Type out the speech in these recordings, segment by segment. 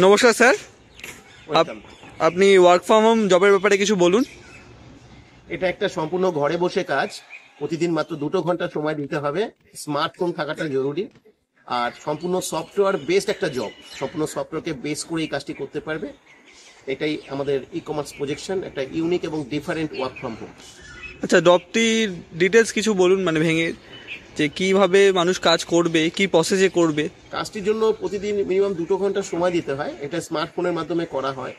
নমস্কার sir. Welcome. আপনি work from home জবের ব্যাপারে কিছু বলুন। এটা একটা সম্পূর্ণ ঘরে বসে কাজ। প্রতিদিন মাত্র 2 ঘন্টা সময় দিতে হবে। স্মার্টফোন থাকাটা জরুরি। আর সম্পূর্ণ সফটওয়্যার বেসড একটা জব, সম্পূর্ণ সফটওয়্যারকে বেস করে এই কাজটি করতে পারবে। এটাই আমাদের ই কমার্স প্রজেকশন, একটা ইউনিক এবং ডিফারেন্ট ওয়ার্ক ফ্রম হোম। আচ্ছা, জবটির ডিটেলস কিছু বলুন, মানে ভেঙে, যে কিভাবে মানুষ কাজ করবে, কি প্রসেসে করবে। কাজটির জন্য প্রতিদিন মিনিমাম 2 ঘন্টা সময় দিতে হয়। এটা স্মার্টফোনের মাধ্যমে করা হয়।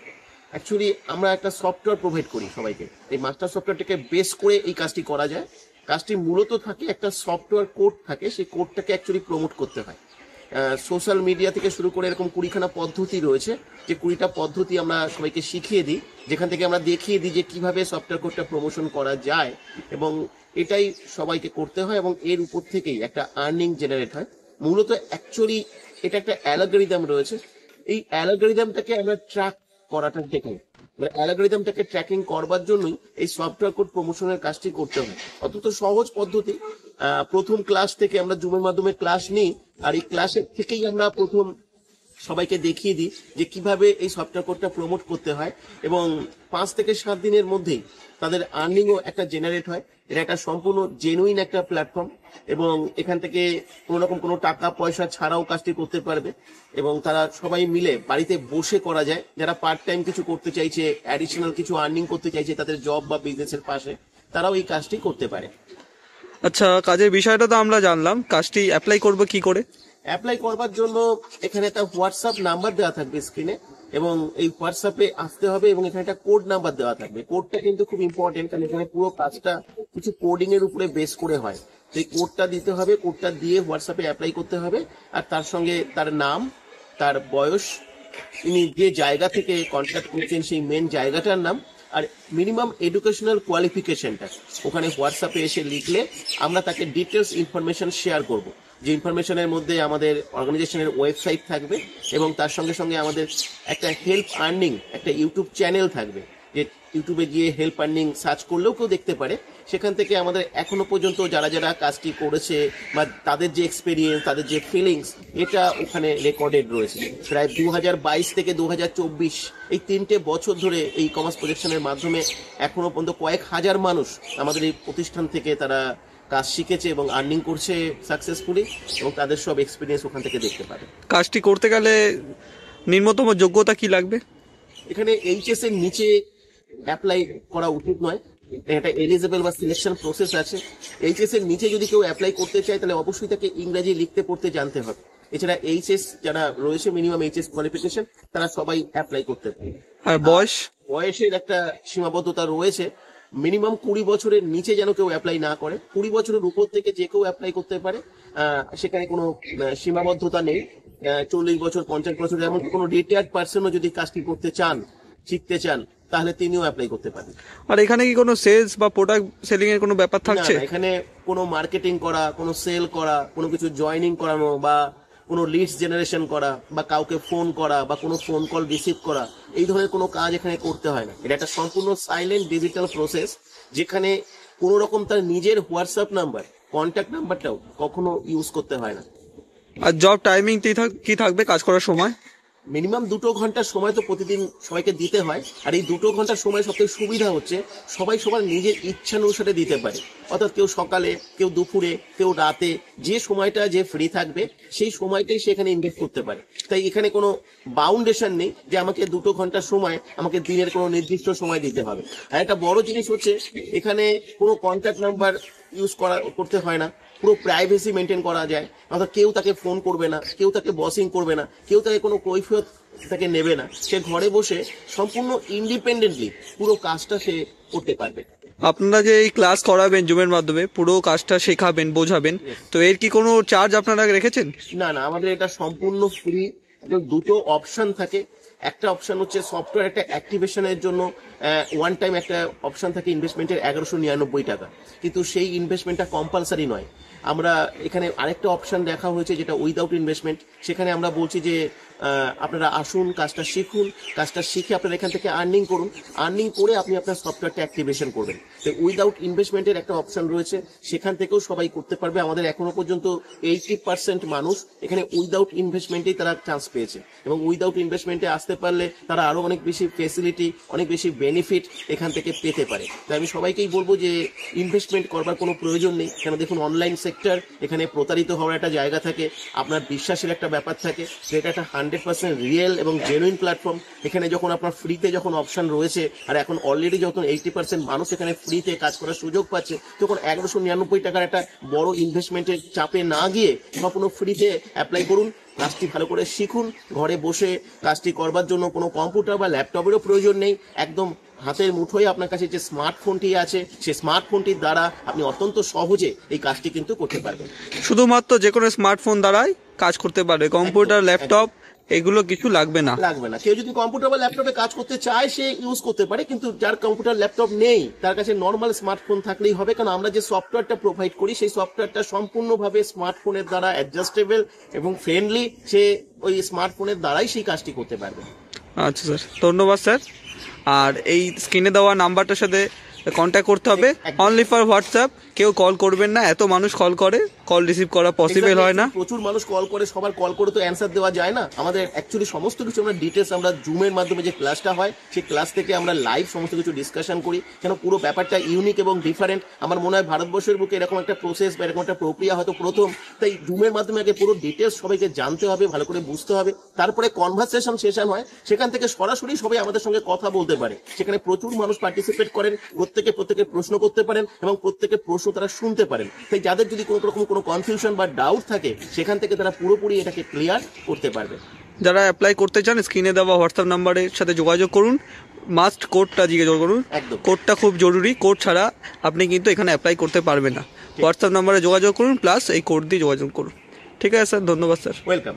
অ্যাকচুয়ালি আমরা একটা সফটওয়্যার প্রোভাইড করি সবাইকে। এই মাস্টার সফটওয়্যারটাকে বেস করে এই কাজটি করা যায়। কাজটি মূলত থাকে একটা সফটওয়্যার কোড থাকে, সেই কোডটাকে অ্যাকচুয়ালি প্রমোট করতে হয়। সোশ্যাল মিডিয়া থেকে শুরু করে এরকম 20খানা পদ্ধতি রয়েছে, যে 20টা পদ্ধতি আমরা সবাইকে শিখিয়ে দিই, যেখান থেকে আমরা দেখিয়ে দিই যে কিভাবে সফটওয়্যার কোডটা প্রমোশন করা যায়। এবং এটাই সবাইকে করতে হয় এবং এর উপর থেকেই একটা আর্নিং জেনারেট হয়। মূলত অ্যাকচুয়ালি এটা একটা অ্যালগরিদম রয়েছে। এই অ্যালগরিদমটাকে আমরা ট্র্যাক করাটা দেখে, মানে অ্যালগরিদমটাকে ট্র্যাকিং করবার জন্যই এই সফটওয়্যার কোড প্রমোশনের কাজটি করতে হয়। অত্যন্ত সহজ পদ্ধতি। প্রথম ক্লাস থেকে আমরা জুমের মাধ্যমে ক্লাস নিই, আর এই ক্লাসের থেকেই আমরা প্রথম সবাইকে দেখিয়ে দিই যে কিভাবে এই সফটওয়্যার কোডটা প্রমোট করতে হয়। এবং 5 থেকে 7 দিনের মধ্যেই তাদের আর্নিংও একটা জেনারেট হয়। এটা একটা সম্পূর্ণ জেনুইন একটা প্ল্যাটফর্ম, এবং এখান থেকে কোনো রকম কোনো টাকা পয়সা ছাড়াও কাজটি করতে পারবে। এবং তারা সবাই মিলে বাড়িতে বসে করা যায়। যারা পার্ট টাইম কিছু করতে চাইছে, অ্যাডিশনাল কিছু আর্নিং করতে চাইছে তাদের জব বা বিজনেসের পাশে, তারাও এই কাজটি করতে পারে। আচ্ছা, কাজের বিষয়টা তো আমরা জানলাম, কাজটি অ্যাপ্লাই করব কি করে? অ্যাপ্লাই করবার জন্য এখানে একটা হোয়াটসঅ্যাপ নাম্বার দেওয়া থাকবে স্ক্রিনে, এবং এই হোয়াটসঅ্যাপে আসতে হবে, এবং এখানে একটা কোড নাম্বার দেওয়া থাকবে। কোডটা কিন্তু খুব ইম্পর্টেন্ট, কারণ এখানে পুরো কাজটা কিছু কোডিং এর উপরে বেস করে হয়। তো এই কোডটা দিতে হবে, কোডটা দিয়ে হোয়াটসঅ্যাপে অ্যাপ্লাই করতে হবে। আর তার সঙ্গে তার নাম, তার বয়স, তিনি যে জায়গা থেকে কন্ট্যাক্ট করছেন সেই মেন জায়গাটার নাম, আর মিনিমাম এডুকেশনাল কোয়ালিফিকেশনটা ওখানে হোয়াটসঅ্যাপে এসে লিখলে আমরা তাকে ডিটেলস ইনফরমেশন শেয়ার করব। যে ইনফরমেশনের মধ্যে আমাদের অর্গানাইজেশনের ওয়েবসাইট থাকবে, এবং তার সঙ্গে সঙ্গে আমাদের একটা হেল্প আর্নিং একটা ইউটিউব চ্যানেল থাকবে, যে ইউটিউবে গিয়ে হেল্প আর্নিং সার্চ করলেও কেউ দেখতে পারে। সেখান থেকে আমাদের এখনো পর্যন্ত যারা যারা কাজটি করেছে বা তাদের যে এক্সপিরিয়েন্স, তাদের যে ফিলিংস, এটা ওখানে রেকর্ডেড রয়েছে। প্রায় 2022 থেকে 2024 এই 3টে বছর ধরে এই কমার্স প্রজেকশনের মাধ্যমে এখনো পর্যন্ত কয়েক হাজার মানুষ আমাদের এই প্রতিষ্ঠান থেকে তারা কাজ শিখেছে এবং আর্নিং করছে সাকসেসফুলি, এবং তাদের সব এক্সপিরিয়েন্স ওখান থেকে দেখতে পারে। কাজটি করতে গেলে নিম্নতম যোগ্যতা কি লাগবে? এখানে এইচএস এর নিচে অ্যাপ্লাই করা উচিত নয়। এটা এলিজিবল বা সিলেকশন প্রসেস আছে। এইচএস এর নিচে যদি কেউ অ্যাপ্লাই করতে চায় তাহলে অবশ্যই তাকে ইংরেজি লিখতে পড়তে জানতে হবে। এছাড়া এইচএস যারা রয়েছে, মিনিমাম এইচএস কোয়ালিফিকেশন, তারা সবাই অ্যাপ্লাই করতে পারে। আর বয়স? বয়সের একটা সীমাবদ্ধতা রয়েছে। মিনিমাম 20 বছরের নিচে যেন কেউ অ্যাপ্লাই না করে। 20 বছরের উপর থেকে যে কেউ অ্যাপ্লাই করতে পারে। সেখানে কোনো সীমাবদ্ধতা নেই। 40 বছর, 50 বছর, এমন কোনো রিটায়ার্ড পার্সনও যদি কাজটি করতে চান, শিখতে চান, তাহলে তিনিও অ্যাপ্লাই করতে পারেন। আর এখানে কি কোনো সেলস বা প্রোডাক্ট সেলিং এর কোনো ব্যাপার থাকছে? না, এখানে কোনো মার্কেটিং করা, কোনো সেল করা, কোনো কিছু জয়েনিং করানো, বা কোনো লিডস জেনারেশন করা, বা কাউকে ফোন করা, বা কোনো ফোন কল রিসিভ করা, এই ধরনের কোনো কাজ এখানে করতে হয় না। এটা একটা সম্পূর্ণ সাইলেন্ট ডিজিটাল প্রসেস, যেখানে কোনো রকম তার নিজের হোয়াটসঅ্যাপ নাম্বার, কন্ট্যাক্ট নাম্বারটাও কখনো ইউজ করতে হয় না। আর জব টাইমিং কি থাকবে কাজ করার সময়? মিনিমাম 2 ঘন্টা সময় তো প্রতিদিন সবাইকে দিতে হয়। আর এই 2 ঘন্টার সময় সবথেকে সুবিধা হচ্ছে সবাই সবার নিজের ইচ্ছা অনুসারে দিতে পারে। অর্থাৎ কেউ সকালে, কেউ দুপুরে, কেউ রাতে, যে সময়টা যে ফ্রি থাকবে সেই সময়টাই সে এখানে ইনভেস্ট করতে পারে। তাই এখানে কোনো বাউন্ডেশন নেই যে আমাকে 2 ঘন্টার সময়, আমাকে দিনের কোনো নির্দিষ্ট সময় দিতে হবে। আর একটা বড় জিনিস হচ্ছে এখানে কোনো কন্ট্যাক্ট নাম্বার ইউজ করতে হয় না। পুরো প্রাইভেসি মেনটেন করা যায়। অর্থাৎ কেউ তাকে ফোন করবে না, কেউ তাকে বসিং করবে না, কেউ তাকে কোনো কৈফিয়ত তাকে নেবে না। সে ঘরে বসে সম্পূর্ণ ইন্ডিপেন্ডেন্টলি পুরো কাজটা সে করতে পারবে। আপনারা যে এই ক্লাস করাবেন জুমের মাধ্যমে, পুরো কাজটা শেখাবেন, বোঝাবেন, তো এর কি কোনো চার্জ আপনারা রেখেছেন? না না, আমাদের এটা সম্পূর্ণ ফ্রি। দুটো অপশন থাকে। একটা অপশন হচ্ছে সফটওয়্যার একটা অ্যাক্টিভেশনের জন্য ওয়ান টাইম একটা অপশন থাকে ইনভেস্টমেন্টের 1199 টাকা, কিন্তু সেই ইনভেস্টমেন্টটা কম্পালসারি নয়। আমরা এখানে আরেকটা অপশন দেখা হয়েছে যেটা উইদাউট ইনভেস্টমেন্ট। সেখানে আমরা বলছি যে আপনারা আসুন, কাজটা শিখুন, কাজটা শিখে আপনারা এখান থেকে আর্নিং করুন, আর্নিং করে আপনি আপনার সফটওয়্যারটা অ্যাক্টিভেশন করবেন। তো উইদাউট ইনভেস্টমেন্টের একটা অপশন রয়েছে, সেখান থেকেও সবাই করতে পারবে। আমাদের এখনো পর্যন্ত 80% মানুষ এখানে উইদাউট ইনভেস্টমেন্টেই তারা চান্স পেয়েছে, এবং উইদাউট ইনভেস্টমেন্টে আসতে পারলে তারা আরো অনেক বেশি ফেসিলিটি, অনেক বেশি বেনিফিট এখান থেকে পেতে পারে। তাই আমি সবাইকেই বলবো যে ইনভেস্টমেন্ট করবার কোনো প্রয়োজন নেই, কেন দেখুন অনলাইন সেক্টর, এখানে প্রতারিত হওয়ার একটা জায়গা থাকে, আপনার বিশ্বাসের একটা ব্যাপার থাকে, যেটা একটা 100% রিয়েল এবং জেনুইন প্ল্যাটফর্ম। এখানে যখন আপনার ফ্রিতে যখন অপশন রয়েছে, আর এখন অলরেডি যখন 80% মানুষ এখানে ফ্রিতে কাজ করার সুযোগ পাচ্ছে, তখন 1199 টাকার একটা বড় ইনভেস্টমেন্টের চাপে না গিয়ে সম্পূর্ণ ফ্রিতে অ্যাপ্লাই করুন, কাজটি ভালো করে শিখুন। ঘরে বসে কাজটি করবার জন্য কোনো কম্পিউটার বা ল্যাপটপেরও প্রয়োজন নেই, একদম হাতের মুঠোয় আপনার কাছে যে স্মার্টফোনটি আছে, সেই স্মার্টফোনটির দ্বারা আপনি অত্যন্ত সহজে এই কাজটি কিন্তু করতে পারবেন। শুধুমাত্র যে কোনো স্মার্টফোন দ্বারাই কাজ করতে পারবে, কম্পিউটার, ল্যাপটপ এগুলো কিছু লাগবে না। কেউ যদি কম্পিউটার বা ল্যাপটপে কাজ করতে চায় সে ইউজ করতে পারে, কিন্তু যার কম্পিউটার ল্যাপটপ নেই তার কাছে নর্মাল স্মার্টফোন থাকলেই হবে। কারণ আমরা যে সফটওয়্যারটা প্রোভাইড করি সেই সফটওয়্যারটা সম্পূর্ণভাবে স্মার্টফোনের দ্বারা অ্যাডজাস্টেবল এবং ফ্রেন্ডলি, সে ওই স্মার্টফোনের দ্বারাই সেই কাজটি করতে পারবে। আচ্ছা স্যার, ধন্যবাদ স্যার। আর এই স্ক্রিনে দেওয়া নাম্বারটার সাথে কন্ট্যাক্ট করতে হবে, অনলি ফর হোয়াটসঅ্যাপ। কেউ কল করবেন না, এত মানুষ কল করে, কল রিসিভ করা পসিবল হয় না। প্রচুর মানুষ কল করে, সবার কল করে তো অ্যান্সার দেওয়া যায় না। আমাদের অ্যাকচুয়ালি সমস্ত কিছু আমরা ডিটেলস, আমরা জুমের মাধ্যমে যে ক্লাসটা হয় সেই ক্লাস থেকে আমরা লাইভ সমস্ত কিছু ডিসকাশন করি, কেন পুরো ব্যাপারটা ইউনিক এবং ডিফারেন্ট। আমার মনে হয় ভারতবর্ষের বুকে এরকম একটা প্রসেস বা এরকম একটা প্রক্রিয়া হয়তো প্রথম। তাই জুমের মাধ্যমে আগে পুরো ডিটেলস সবাইকে জানতে হবে, ভালো করে বুঝতে হবে, তারপরে কনভারসেশন সেশন হয়, সেখান থেকে সরাসরি সবাই আমাদের সঙ্গে কথা বলতে পারে। সেখানে প্রচুর মানুষ পার্টিসিপেট করেন, প্রত্যেকে প্রশ্ন করতে পারেন এবং প্রত্যেকের প্রশ্ন তারা শুনতে পারেন। তাই যাদের যদি কোনো রকম কোনো কনফিউশন বা ডাউট থাকে, সেখান থেকে তারা পুরোপুরি এটাকে ক্লিয়ার করতে পারবে। যারা অ্যাপ্লাই করতে চান স্ক্রিনে দেওয়া হোয়াটসঅ্যাপ নাম্বারের সাথে যোগাযোগ করুন, মাস্ট কোডটা জিজ্ঞেস করুন, একদম কোডটা খুব জরুরি, কোড ছাড়া আপনি কিন্তু এখানে অ্যাপ্লাই করতে পারবেন না। হোয়াটসঅ্যাপ নাম্বারে যোগাযোগ করুন, প্লাস এই কোড দিয়ে যোগাযোগ করুন। ঠিক আছে স্যার, ধন্যবাদ স্যার। ওয়েলকাম।